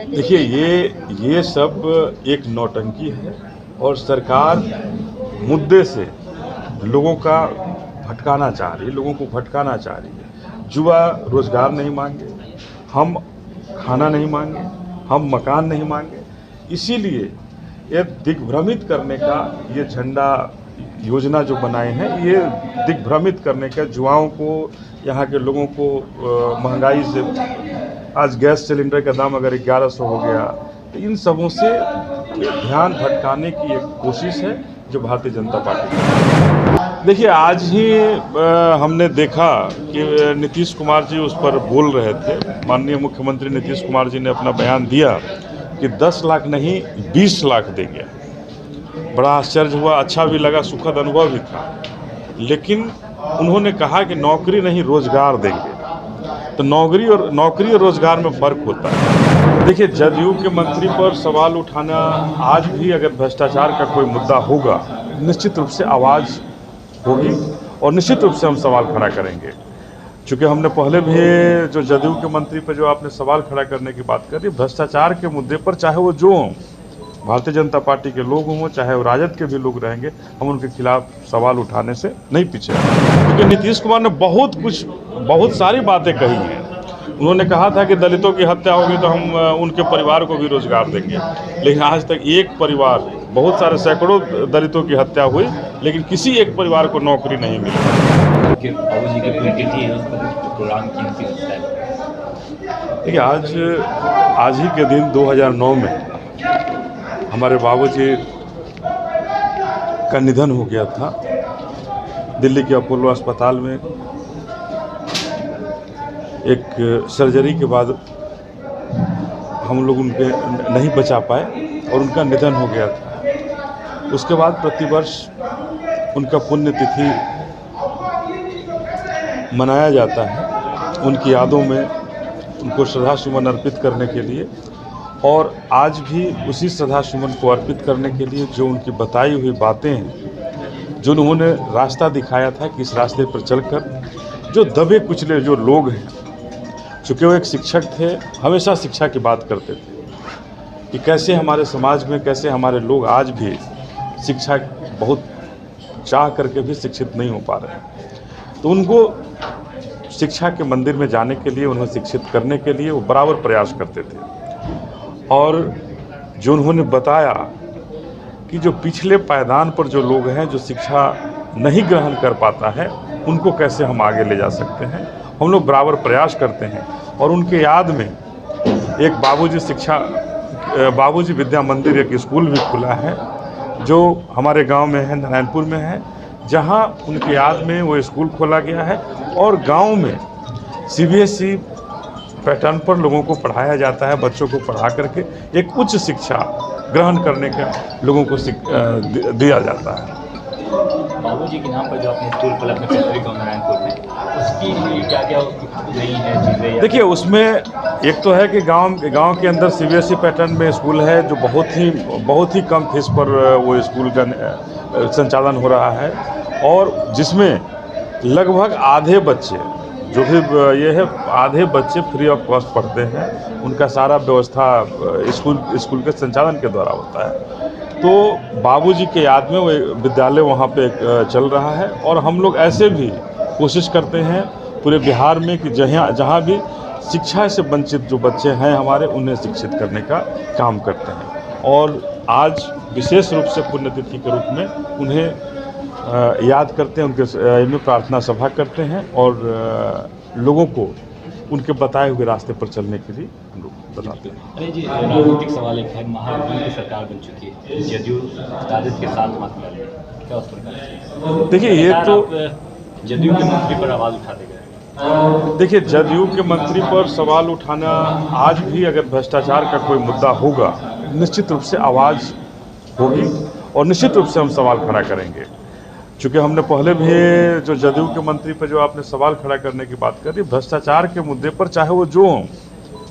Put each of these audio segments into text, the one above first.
देखिए ये सब एक नौटंकी है और सरकार मुद्दे से लोगों का भटकाना चाह रही है, लोगों को भटकाना चाह रही है। युवा रोजगार नहीं मांगे, हम खाना नहीं मांगे, हम मकान नहीं मांगे, इसीलिए ये दिग्भ्रमित करने का ये झंडा योजना जो बनाए हैं, ये दिग्भ्रमित करने का युवाओं को, यहाँ के लोगों को महंगाई से, आज गैस सिलेंडर का दाम अगर 1100 हो गया, तो इन सबों से ध्यान भटकाने की एक कोशिश है जो भारतीय जनता पार्टी की। देखिए आज ही हमने देखा कि नीतीश कुमार जी उस पर बोल रहे थे। माननीय मुख्यमंत्री नीतीश कुमार जी ने अपना बयान दिया कि 10 लाख नहीं 20 लाख देंगे। बड़ा आश्चर्य हुआ, अच्छा भी लगा, सुखद अनुभव भी था। लेकिन उन्होंने कहा कि नौकरी नहीं रोजगार देंगे। तो नौकरी और रोजगार में फर्क होता है। देखिए जदयू के मंत्री पर सवाल उठाना, आज भी अगर भ्रष्टाचार का कोई मुद्दा होगा, निश्चित रूप से आवाज़ होगी और निश्चित रूप से हम सवाल खड़ा करेंगे। चूँकि हमने पहले भी जो जदयू के मंत्री पर जो आपने सवाल खड़ा करने की बात करी, भ्रष्टाचार के मुद्दे पर चाहे वो जो हों, भारतीय जनता पार्टी के लोग हों चाहे वो राजद के भी लोग रहेंगे, हम उनके खिलाफ सवाल उठाने से नहीं पीछे। क्योंकि नीतीश कुमार ने बहुत सारी बातें कही हैं। उन्होंने कहा था कि दलितों की हत्या होगी तो हम उनके परिवार को भी रोजगार देंगे, लेकिन आज तक एक परिवार, बहुत सारे सैकड़ों दलितों की हत्या हुई, लेकिन किसी एक परिवार को नौकरी नहीं मिली। देखिए आज ही के दिन 2009 में हमारे बाबूजी का निधन हो गया था। दिल्ली के अपोलो अस्पताल में एक सर्जरी के बाद हम लोग उनके नहीं बचा पाए और उनका निधन हो गया था। उसके बाद प्रतिवर्ष उनका पुण्यतिथि मनाया जाता है, उनकी यादों में उनको श्रद्धासुमन अर्पित करने के लिए। और आज भी उसी श्रद्धासुमन को अर्पित करने के लिए जो उनकी बताई हुई बातें हैं, जो उन्होंने रास्ता दिखाया था कि इस रास्ते पर चलकर जो दबे कुचले जो लोग हैं, चूँकि वो एक शिक्षक थे, हमेशा शिक्षा की बात करते थे कि कैसे हमारे समाज में, कैसे हमारे लोग आज भी शिक्षा बहुत चाह करके भी शिक्षित नहीं हो पा रहे हैं। तो उनको शिक्षा के मंदिर में जाने के लिए, उन्हें शिक्षित करने के लिए वो बराबर प्रयास करते थे। और जो उन्होंने बताया कि जो पिछले पायदान पर जो लोग हैं, जो शिक्षा नहीं ग्रहण कर पाता है, उनको कैसे हम आगे ले जा सकते हैं, हम लोग बराबर प्रयास करते हैं। और उनके याद में एक बाबूजी विद्या मंदिर, एक स्कूल भी खुला है जो हमारे गांव में है, नारायणपुर में है, जहां उनके याद में वो स्कूल खोला गया है। और गांव में CBSE पैटर्न पर लोगों को पढ़ाया जाता है, बच्चों को पढ़ा करके एक उच्च शिक्षा ग्रहण करने का लोगों को दिया जाता है। बाबूजी के नाम पर जो अपने स्कूल खोला अपने फैक्ट्री को नारायणपुर में, उसकी क्या नहीं है चीज़ें? देखिए उसमें एक तो है कि गांव के अंदर CBSE पैटर्न में स्कूल है, जो बहुत ही कम फीस पर वो स्कूल का संचालन हो रहा है, और जिसमें लगभग आधे बच्चे, जो भी ये है, आधे बच्चे फ्री ऑफ कॉस्ट पढ़ते हैं। उनका सारा व्यवस्था स्कूल के संचालन के द्वारा होता है। तो बाबूजी के याद में वो विद्यालय वहाँ पे चल रहा है। और हम लोग ऐसे भी कोशिश करते हैं पूरे बिहार में कि जहाँ भी शिक्षा से वंचित जो बच्चे हैं हमारे, उन्हें शिक्षित करने का काम करते हैं। और आज विशेष रूप से पुण्यतिथि के रूप में उन्हें याद करते हैं, उनके में प्रार्थना सभा करते हैं और लोगों को उनके बताए हुए रास्ते पर चलने के लिए हम लोग बताते हैं। अरे जी, राजनीतिक सवाल एक है, महागठबंधन की सरकार बन चुकी है, जदयू राजद के साथ हाथ मिला है, क्या उस पर? देखिए ये तो जदयू के मंत्री पर आवाज़ उठाते गए। देखिए जदयू के मंत्री पर सवाल उठाना, आज भी अगर भ्रष्टाचार का कोई मुद्दा होगा, निश्चित रूप से आवाज़ होगी और निश्चित रूप से हम सवाल खड़ा करेंगे। चूँकि हमने पहले भी जो जदयू के मंत्री पर जो आपने सवाल खड़ा करने की बात करी, भ्रष्टाचार के मुद्दे पर चाहे वो जो हों,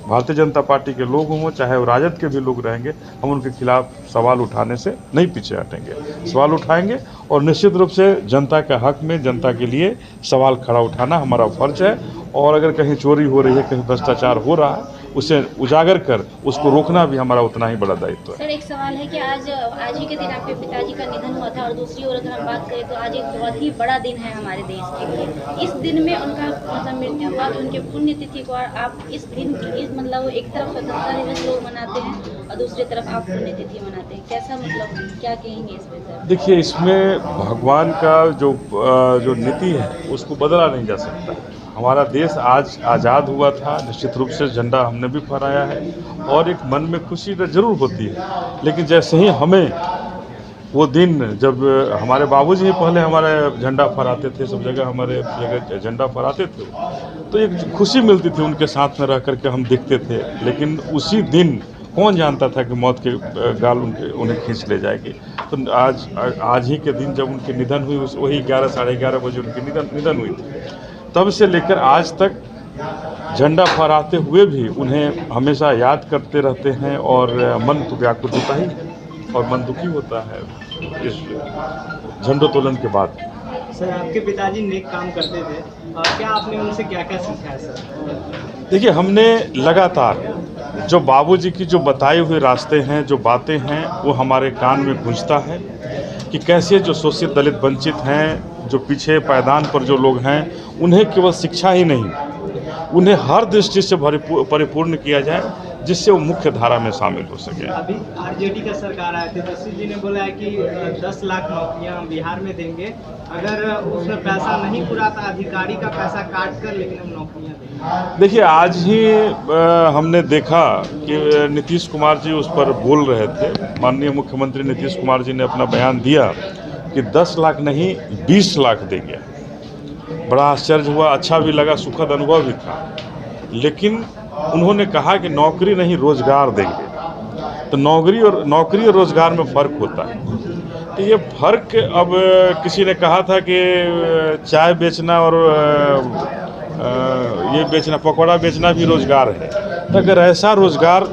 भारतीय जनता पार्टी के लोग हों चाहे वो राजद के भी लोग रहेंगे, हम उनके खिलाफ सवाल उठाने से नहीं पीछे हटेंगे। सवाल उठाएंगे और निश्चित रूप से जनता के हक में, जनता के लिए सवाल खड़ा उठाना हमारा फर्ज है। और अगर कहीं चोरी हो रही है, कहीं भ्रष्टाचार हो रहा है, उसे उजागर कर उसको रोकना भी हमारा उतना ही बड़ा दायित्व है। सर, एक सवाल है कि आज ही के दिन आपके पिताजी का निधन हुआ था और दूसरी ओर अगर हम बात करें तो आज एक बहुत ही बड़ा दिन है हमारे देश के लिए। इस दिन में उनका मतलब मृत्यु हुआ तो उनके पुण्यतिथि को आप इस दिन मतलब एक तरफ स्वतंत्रता दिवस लोग मनाते हैं और दूसरी तरफ आप पुण्यतिथि मनाते हैं, कैसा मतलब क्या कहेंगे इस पर सर? देखिए, इसमें भगवान का जो नीति है उसको बदला नहीं जा सकता। हमारा देश आज आज़ाद हुआ था, निश्चित रूप से झंडा हमने भी फहराया है और एक मन में खुशी तो जरूर होती है, लेकिन जैसे ही हमें वो दिन जब हमारे बाबूजी ही पहले हमारे झंडा फहराते थे, सब जगह हमारे जगह झंडा फहराते थे, तो एक खुशी मिलती थी उनके साथ में रह करके हम देखते थे। लेकिन उसी दिन कौन जानता था कि मौत के गाल उन्हें खींच ले जाएगी। तो आज ही के दिन जब उनकी निधन हुई, वही 11 साढ़े 11 बजे उनकी निधन हुई थी, तब से लेकर आज तक झंडा फहराते हुए भी उन्हें हमेशा याद करते रहते हैं और मन तो व्याकुल होता ही और मन दुखी होता है इस झंडोत्तोलन के बाद। सर, आपके पिताजी नेक काम करते थे और क्या आपने उनसे क्या क्या सीखा है सर? देखिए, हमने लगातार जो बाबूजी की जो बताए हुए रास्ते हैं, जो बातें हैं, वो हमारे कान में गूंजता है कि कैसे जो शोषित दलित वंचित हैं, जो पीछे पायदान पर जो लोग हैं, उन्हें केवल शिक्षा ही नहीं, उन्हें हर दृष्टि से परिपूर्ण किया जाए जिससे वो मुख्य धारा में शामिल हो सके। अभी आरजेडी का सरकार आए थे, तस्वीर जी ने बोला है कि 10 लाख नौकरियां हम बिहार में देंगे, अगर उसमें पैसा नहीं पूरा था अधिकारी का पैसा काट कर, लेकिन हम नौकरियां देंगे। देखिए, आज ही हमने देखा कि नीतीश कुमार जी उस पर बोल रहे थे। माननीय मुख्यमंत्री नीतीश कुमार जी ने अपना बयान दिया कि 10 लाख नहीं 20 लाख देंगे। बड़ा आश्चर्य हुआ, अच्छा भी लगा, सुखद अनुभव भी था। लेकिन उन्होंने कहा कि नौकरी नहीं रोजगार देंगे। तो नौकरी और रोजगार में फ़र्क होता है। तो ये फ़र्क, अब किसी ने कहा था कि चाय बेचना और ये बेचना, पकौड़ा बेचना भी रोजगार है। तो अगर ऐसा रोजगार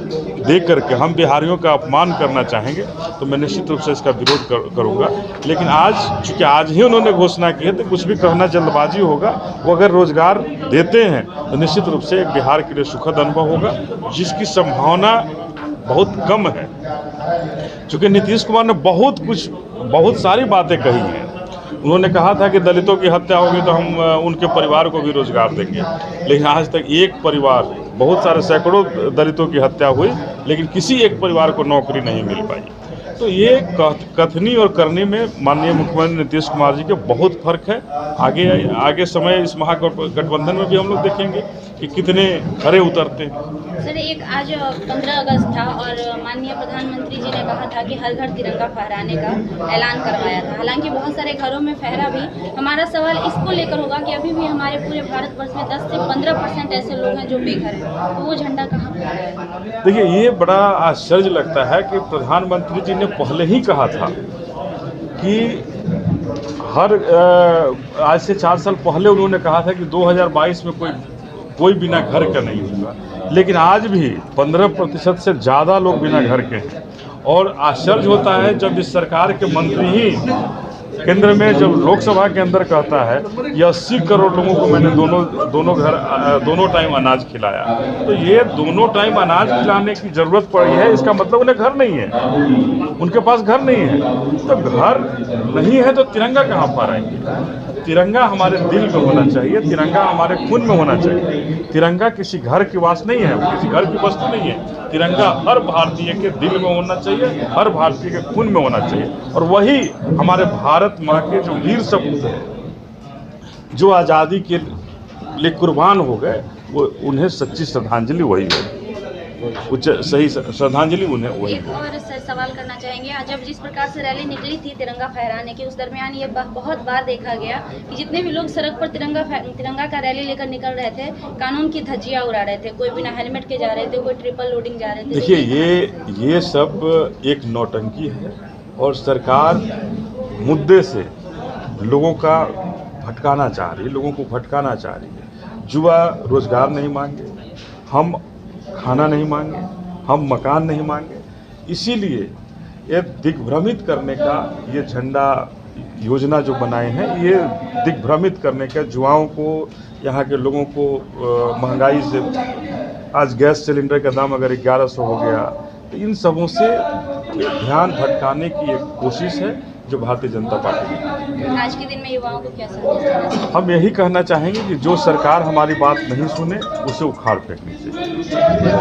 दे करके हम बिहारियों का अपमान करना चाहेंगे तो मैं निश्चित रूप से इसका विरोध करूंगा। लेकिन आज चूँकि आज ही उन्होंने घोषणा की है तो कुछ भी कहना जल्दबाजी होगा। वो अगर रोजगार देते हैं तो निश्चित रूप से एक बिहार के लिए सुखद अनुभव होगा, जिसकी संभावना बहुत कम है। चूँकि नीतीश कुमार ने बहुत सारी बातें कही हैं। उन्होंने कहा था कि दलितों की हत्या होगी तो हम उनके परिवार को भी रोजगार देंगे, लेकिन आज तक एक परिवार, बहुत सारे सैकड़ों दलितों की हत्या हुई लेकिन किसी एक परिवार को नौकरी नहीं मिल पाई। तो ये कथनी और करनी में माननीय मुख्यमंत्री नीतीश कुमार जी के बहुत फर्क है। आगे समय इस महागठबंधन में भी हम लोग देखेंगे कि कितने खरे उतरते हैं। सर, एक आज 15 अगस्त था और माननीय प्रधानमंत्री जी ने कहा था कि हर घर तिरंगा फहराने का ऐलान करवाया था। हालांकि बहुत सारे घरों में फहरा भी। हमारा सवाल इसको लेकर होगा कि अभी भी हमारे पूरे भारतवर्ष में 10 से 15% ऐसे लोग हैं जो बेघर हैं, तो वो झंडा कहाँ फहरा है? देखिए, ये बड़ा आश्चर्य लगता है कि प्रधानमंत्री जी ने पहले ही कहा था कि आज से 4 साल पहले उन्होंने कहा था कि 2022 में कोई बिना घर का नहीं होगा, लेकिन आज भी 15% से ज़्यादा लोग बिना घर के हैं। और आश्चर्य होता है जब इस सरकार के मंत्री ही केंद्र में जब लोकसभा के अंदर कहता है कि 80 करोड़ लोगों को मैंने दोनों टाइम अनाज खिलाया। तो ये दोनों टाइम अनाज खिलाने की ज़रूरत पड़ी है, इसका मतलब उन्हें घर नहीं है, उनके पास घर नहीं है। तो घर नहीं है तो तिरंगा कहाँ फहराएंगे? तिरंगा हमारे दिल में होना चाहिए, तिरंगा हमारे खून में होना चाहिए। तिरंगा किसी घर की वास नहीं है, किसी घर की वस्तु नहीं है। तिरंगा हर भारतीय के दिल में होना चाहिए, हर भारतीय के खून में होना चाहिए। और वही हमारे भारत माँ के जो वीर सपूत हैं, जो आज़ादी के लिए कुर्बान हो गए, वो उन्हें सच्ची श्रद्धांजलि वही है, सही श्रद्धांजलि उन्हें वही। एक और सवाल करना चाहेंगे, आज जब जिस प्रकार से रैली निकली थी तिरंगा फहराने की, उस दरमियान ये बहुत बार देखा गया कि जितने भी लोग सड़क पर तिरंगा का रैली लेकर निकल रहे थे, कानून की धज्जियां उड़ा रहे थे, कोई बिना हेलमेट के जा रहे थे, कोई ट्रिपल लोडिंग जा रहे थे। देखिए, ये सब एक नौटंकी है और सरकार मुद्दे से लोगों का भटकाना चाह रही है, लोगों को भटकाना चाह रही है। युवा रोजगार नहीं मांगे, हम खाना नहीं मांगे, हम मकान नहीं मांगे, इसीलिए ये दिग्भ्रमित करने का ये झंडा योजना जो बनाए हैं, ये दिग्भ्रमित करने का, युवाओं को, यहाँ के लोगों को महंगाई से आज गैस सिलेंडर का दाम अगर 1100 हो गया, तो इन सबों से ध्यान भटकाने की एक कोशिश है जो भारतीय जनता पार्टी की। आज के दिन में युवाओं को क्या संदेश देना चाहिए? हम यही कहना चाहेंगे कि जो सरकार हमारी बात नहीं सुने उसे उखाड़ फेंकनी चाहिए।